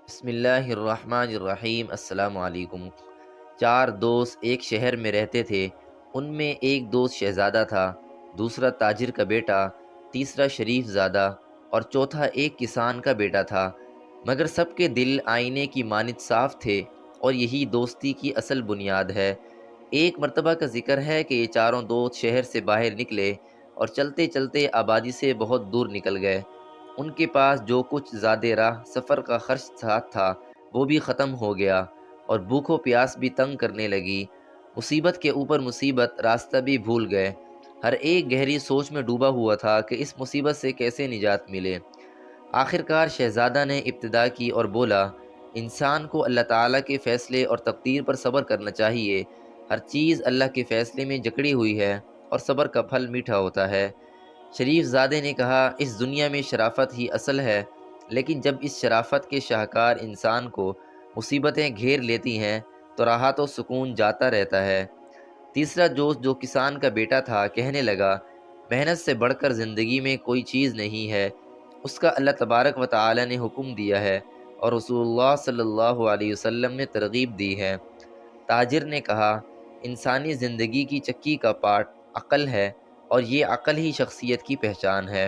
بسم اللہ الرحمن الرحیم۔ السلام علیکم۔ چار دوست ایک شہر میں رہتے تھے۔ ان میں ایک دوست شہزادہ تھا، دوسرا تاجر کا بیٹا، تیسرا شریف زادہ اور چوتھا ایک کسان کا بیٹا تھا۔ مگر سب کے دل آئینے کی مانند صاف تھے، اور یہی دوستی کی اصل بنیاد ہے۔ ایک مرتبہ کا ذکر ہے کہ یہ چاروں دوست شہر سے باہر نکلے اور چلتے چلتے آبادی سے بہت دور نکل گئے۔ ان کے پاس جو کچھ زیادہ راہ سفر کا خرچ ساتھ تھا وہ بھی ختم ہو گیا، اور بھوک و پیاس بھی تنگ کرنے لگی۔ مصیبت کے اوپر مصیبت، راستہ بھی بھول گئے۔ ہر ایک گہری سوچ میں ڈوبا ہوا تھا کہ اس مصیبت سے کیسے نجات ملے۔ آخرکار شہزادہ نے ابتدا کی اور بولا، انسان کو اللہ تعالیٰ کے فیصلے اور تقدیر پر صبر کرنا چاہیے۔ ہر چیز اللہ کے فیصلے میں جکڑی ہوئی ہے، اور صبر کا پھل میٹھا ہوتا ہے۔ شریف زادے نے کہا، اس دنیا میں شرافت ہی اصل ہے، لیکن جب اس شرافت کے شاہکار انسان کو مصیبتیں گھیر لیتی ہیں تو راحت و سکون جاتا رہتا ہے۔ تیسرا دوست جو کسان کا بیٹا تھا کہنے لگا، محنت سے بڑھ کر زندگی میں کوئی چیز نہیں ہے۔ اس کا اللہ تبارک و تعالی نے حکم دیا ہے، اور رسول اللہ صلی اللہ علیہ وسلم نے ترغیب دی ہے۔ تاجر نے کہا، انسانی زندگی کی چکی کا پارٹ عقل ہے، اور یہ عقل ہی شخصیت کی پہچان ہے۔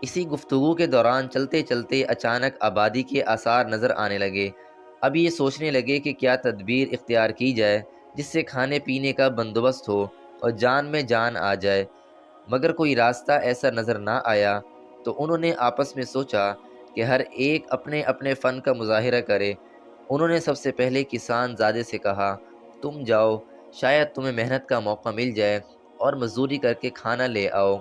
اسی گفتگو کے دوران چلتے چلتے اچانک آبادی کے آثار نظر آنے لگے۔ اب یہ سوچنے لگے کہ کیا تدبیر اختیار کی جائے جس سے کھانے پینے کا بندوبست ہو اور جان میں جان آ جائے، مگر کوئی راستہ ایسا نظر نہ آیا۔ تو انہوں نے آپس میں سوچا کہ ہر ایک اپنے اپنے فن کا مظاہرہ کرے۔ انہوں نے سب سے پہلے کسان زادے سے کہا، تم جاؤ، شاید تمہیں محنت کا موقع مل جائے اور مزدوری کر کے کھانا لے آؤ۔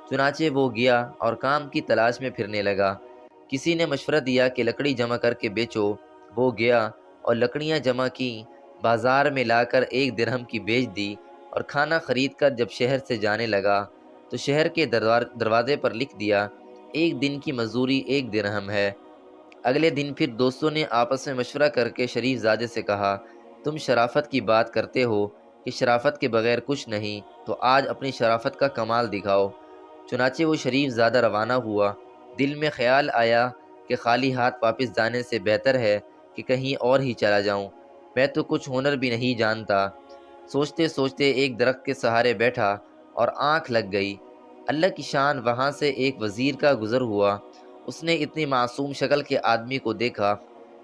چنانچہ وہ گیا اور کام کی تلاش میں پھرنے لگا۔ کسی نے مشورہ دیا کہ لکڑی جمع کر کے بیچو۔ وہ گیا اور لکڑیاں جمع کی، بازار میں لا کر 1 درہم کی بیچ دی، اور کھانا خرید کر جب شہر سے جانے لگا تو شہر کے دروازے پر لکھ دیا، 1 دن کی مزدوری 1 درہم ہے۔ اگلے دن پھر دوستوں نے آپس میں مشورہ کر کے شریف زادے سے کہا، تم شرافت کی بات کرتے ہو کہ شرافت کے بغیر کچھ نہیں، تو آج اپنی شرافت کا کمال دکھاؤ۔ چنانچہ وہ شریف زادہ روانہ ہوا۔ دل میں خیال آیا کہ خالی ہاتھ واپس جانے سے بہتر ہے کہ کہیں اور ہی چلا جاؤں، میں تو کچھ ہنر بھی نہیں جانتا۔ سوچتے سوچتے ایک درخت کے سہارے بیٹھا اور آنکھ لگ گئی۔ اللہ کی شان، وہاں سے ایک وزیر کا گزر ہوا۔ اس نے اتنی معصوم شکل کے آدمی کو دیکھا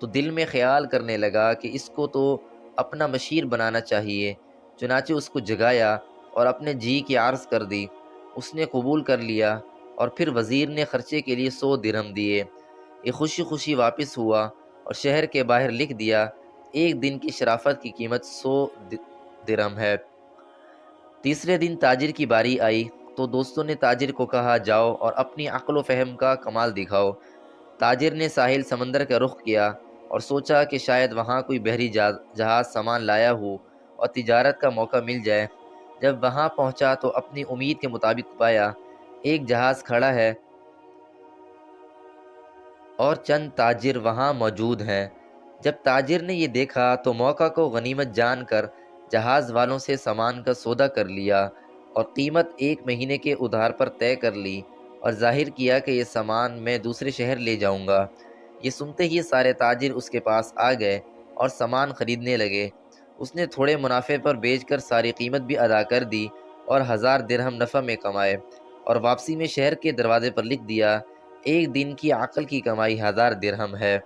تو دل میں خیال کرنے لگا کہ اس کو تو اپنا مشیر بنانا چاہیے۔ چنانچہ اس کو جگایا اور اپنے جی کی عرض کر دی۔ اس نے قبول کر لیا، اور پھر وزیر نے خرچے کے لیے 100 درہم دیے۔ یہ خوشی خوشی واپس ہوا اور شہر کے باہر لکھ دیا، 1 دن کی شرافت کی قیمت 100 درہم ہے۔ تیسرے دن تاجر کی باری آئی تو دوستوں نے تاجر کو کہا، جاؤ اور اپنی عقل و فہم کا کمال دکھاؤ۔ تاجر نے ساحل سمندر کا رخ کیا اور سوچا کہ شاید وہاں کوئی بحری جہاز سامان لایا ہو اور تجارت کا موقع مل جائے۔ جب وہاں پہنچا تو اپنی امید کے مطابق پایا، ایک جہاز کھڑا ہے اور چند تاجر وہاں موجود ہیں۔ جب تاجر نے یہ دیکھا تو موقع کو غنیمت جان کر جہاز والوں سے سامان کا سودا کر لیا، اور قیمت 1 مہینے کے ادھار پر طے کر لی، اور ظاہر کیا کہ یہ سامان میں دوسرے شہر لے جاؤں گا۔ یہ سنتے ہی سارے تاجر اس کے پاس آ گئے اور سامان خریدنے لگے۔ اس نے تھوڑے منافع پر بیچ کر ساری قیمت بھی ادا کر دی اور 1000 درہم نفع میں کمائے، اور واپسی میں شہر کے دروازے پر لکھ دیا، 1 دن کی عقل کی کمائی 1000 درہم ہے۔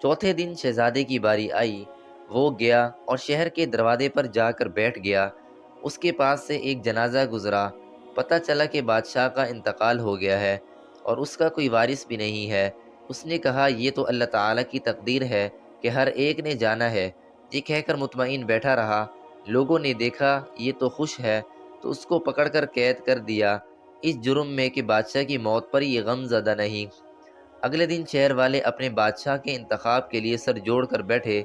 چوتھے دن شہزادے کی باری آئی۔ وہ گیا اور شہر کے دروازے پر جا کر بیٹھ گیا۔ اس کے پاس سے ایک جنازہ گزرا۔ پتہ چلا کہ بادشاہ کا انتقال ہو گیا ہے اور اس کا کوئی وارث بھی نہیں ہے۔ اس نے کہا، یہ تو اللہ تعالیٰ کی تقدیر ہے کہ ہر ایک نے جانا ہے۔ یہ کہہ کر مطمئن بیٹھا رہا۔ لوگوں نے دیکھا یہ تو خوش ہے، تو اس کو پکڑ کر قید کر دیا، اس جرم میں کہ بادشاہ کی موت پر یہ غم زدہ نہیں۔ اگلے دن شہر والے اپنے بادشاہ کے انتخاب کے لیے سر جوڑ کر بیٹھے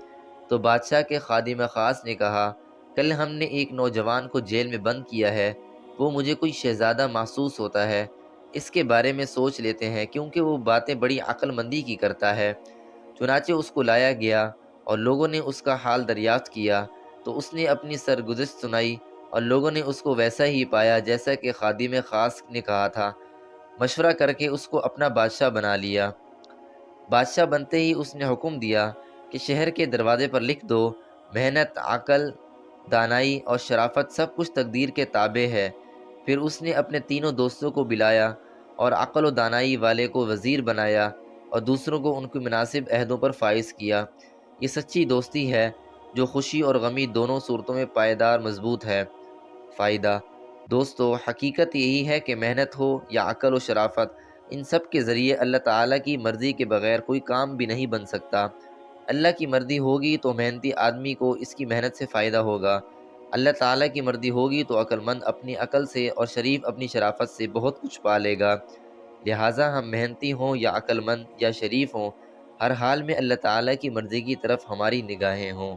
تو بادشاہ کے خادم خاص نے کہا، کل ہم نے ایک نوجوان کو جیل میں بند کیا ہے، وہ مجھے کوئی شہزادہ محسوس ہوتا ہے، اس کے بارے میں سوچ لیتے ہیں کیونکہ وہ باتیں بڑی عقل مندی کی کرتا ہے۔ چنانچہ اس کو لایا گیا اور لوگوں نے اس کا حال دریافت کیا تو اس نے اپنی سرگزشت سنائی، اور لوگوں نے اس کو ویسا ہی پایا جیسا کہ خادم خاص نے کہا تھا۔ مشورہ کر کے اس کو اپنا بادشاہ بنا لیا۔ بادشاہ بنتے ہی اس نے حکم دیا کہ شہر کے دروازے پر لکھ دو، محنت، عقل، دانائی اور شرافت سب کچھ تقدیر کے تابع ہے۔ پھر اس نے اپنے تینوں دوستوں کو بلایا اور عقل و دانائی والے کو وزیر بنایا اور دوسروں کو ان کے مناسب عہدوں پر فائز کیا۔ یہ سچی دوستی ہے جو خوشی اور غمی دونوں صورتوں میں پائیدار مضبوط ہے۔ فائدہ: دوستو، حقیقت یہی ہے کہ محنت ہو یا عقل و شرافت، ان سب کے ذریعے اللہ تعالیٰ کی مرضی کے بغیر کوئی کام بھی نہیں بن سکتا۔ اللہ کی مرضی ہوگی تو محنتی آدمی کو اس کی محنت سے فائدہ ہوگا۔ اللہ تعالیٰ کی مرضی ہوگی تو عقل مند اپنی عقل سے اور شریف اپنی شرافت سے بہت کچھ پا لے گا۔ لہٰذا ہم محنتی ہوں یا عقل مند یا شریف ہوں، ہر حال میں اللہ تعالیٰ کی مرضی کی طرف ہماری نگاہیں ہوں۔